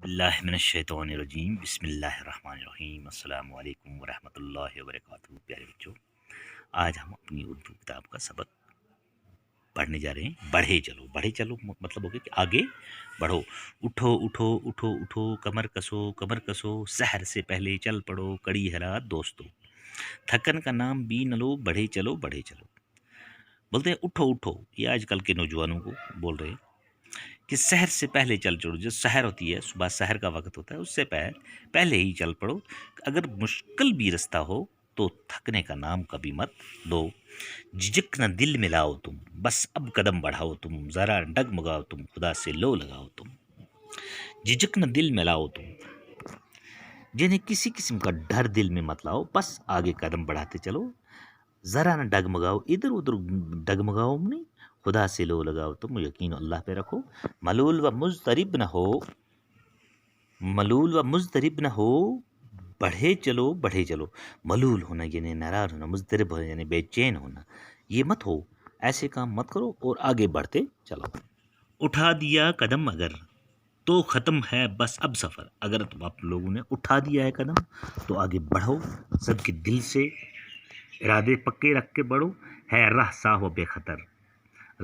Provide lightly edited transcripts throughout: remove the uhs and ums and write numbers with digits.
باللہ من الشیطان الرجیم بسم اللہ الرحمن الرحیم السلام علیکم ورحمۃ اللہ وبرکاتہ۔ پیارے بچوں، آج ہم اپنی اردو کتاب کا سبق پڑھنے جا رہے ہیں۔ بڑھے چلو، بڑھے چلو مطلب ہو گیا کہ آگے بڑھو۔ اٹھو اٹھو اٹھو اٹھو، کمر کسو کمر کسو، سحر سے پہلے چل پڑو، کڑی ہے رات دوستو، تھکن کا نام بھی نہ لو، بڑھے چلو بڑھے چلو۔ بولتے ہیں اٹھو اٹھو، یہ آج کل کے نوجوانوں کو بول رہے ہیں کہ سحر سے پہلے چل چڑو۔ جو سحر ہوتی ہے، صبح سحر کا وقت ہوتا ہے، اس سے پہلے ہی چل پڑو۔ اگر مشکل بھی رستہ ہو تو تھکنے کا نام کبھی مت دو۔ جھجک نہ دل میں لاؤ تم، بس اب قدم بڑھاؤ تم، ذرا ڈگمگاؤ تم، خدا سے لو لگاؤ تم۔ جھجک نہ دل میں لاؤ تم، جنہیں کسی قسم کا ڈر دل میں مت لاؤ، بس آگے قدم بڑھاتے چلو۔ ذرا نہ ڈگمگاؤ، ادھر ادھر ڈگمگاؤ نہیں، خدا سے لو لگاؤ تم، یقین اللہ پہ رکھو۔ ملول و مضطرب نہ ہو، ملول و مضطرب نہ ہو، بڑھے چلو بڑھے چلو۔ ملول ہونا یعنی ناراض ہونا، مضطرب ہونا یعنی بے چین ہونا، یہ مت ہو، ایسے کام مت کرو اور آگے بڑھتے چلو۔ اٹھا دیا قدم اگر تو ختم ہے بس اب سفر۔ اگر تم آپ لوگوں نے اٹھا دیا ہے قدم تو آگے بڑھو، سب کے دل سے ارادے پکے رکھ کے بڑھو۔ ہے راہ صاف و بے خطر،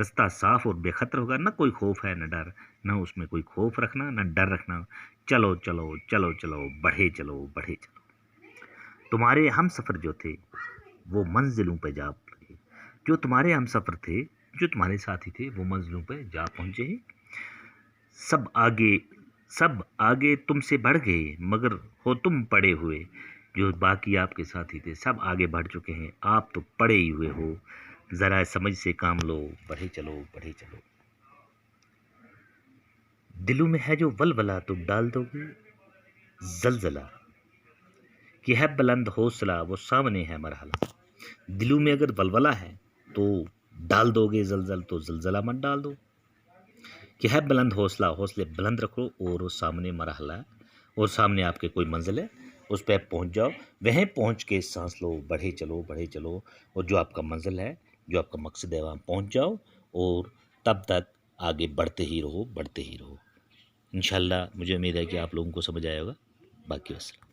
رستہ صاف اور بے خطر ہوگا، نہ کوئی خوف ہے نہ ڈر، نہ اس میں کوئی خوف رکھنا نہ ڈر رکھنا۔ چلو چلو چلو چلو، بڑھے چلو بڑھے چلو۔ تمہارے ہم سفر جو تھے وہ منزلوں پہ جا پہنچے، جو تمہارے ہم سفر تھے، جو تمہارے ساتھی تھے، وہ منزلوں پہ جا پہنچے ہیں۔ سب آگے تم سے بڑھ گئے، مگر ہو تم پڑے ہوئے۔ جو باقی آپ کے ساتھی تھے سب آگے بڑھ چکے ہیں، آپ تو پڑے ہی ہوئے ہو۔ ذرا سمجھ سے کام لو، بڑھے چلو بڑھے چلو۔ دلوں میں ہے جو ولولہ تو ڈال دو گے زلزلہ، کہ ہے بلند حوصلہ وہ سامنے ہے مرحلہ۔ دلوں میں اگر ولولہ ہے تو ڈال دو گے زلزل، تو زلزلہ مت ڈال دو۔ کہ ہے بلند حوصلہ، حوصلے بلند رکھو، اور وہ سامنے مرحلہ ہے، اور سامنے آپ کے کوئی منزل ہے، اس پہ پہنچ جاؤ، وہیں پہنچ کے سانس لو، بڑھے چلو بڑھے چلو، اور جو آپ کا منزل ہے، جو آپ کا مقصد ہے، وہاں پہنچ جاؤ، اور تب تک آگے بڑھتے ہی رہو بڑھتے ہی رہو۔ انشاءاللہ مجھے امید ہے کہ آپ لوگوں کو سمجھ آئے ہوگا۔ باقی وسلام۔